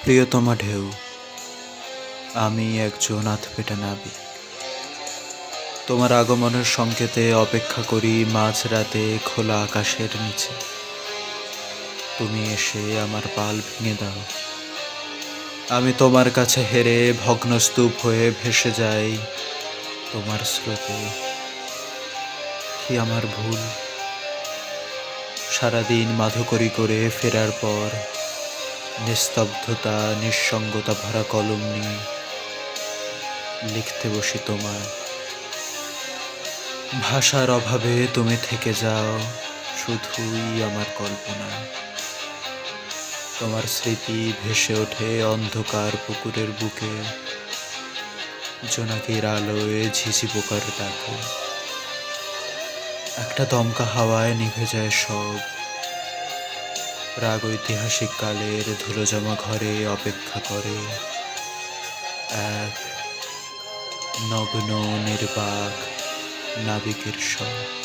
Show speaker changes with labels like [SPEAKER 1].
[SPEAKER 1] প্রিয়তমা ঢেউ, আমি একজন আধপেটা নাবিক। তোমার আগমনের সংকেতে অপেক্ষা করি মাঝরাতে খোলা আকাশের নিচে। তুমি এসে আমার পাল ভেঙে দাও। আমি তোমার কাছে হেরে ভগ্নস্তূপ হয়ে ভেসে যাই তোমার স্রোতে। কি আমার ভুল? সারাদিন মাধুকরী করে ফেরার পর নিস্তব্ধতা নিঃসঙ্গতা ভরা কলম নিয়ে লিখতে বসি তোমায়। ভাষার অভাবে তুমি থেকে যাও শুধুই আমার কল্পনায়। তোমার স্মৃতি ভেসে ওঠে অন্ধকার পুকুরের বুকে, জোনাকির আলোয় ঝিঝি পোকার ডাকে। একটা দমকা হাওয়ায় নিভে যায় সব। প্রাগ ঐতিহাসিক কালের ধুলোজমা ঘরে অপেক্ষা করে এক নগ্ন নির্বাক নাবিকের শব।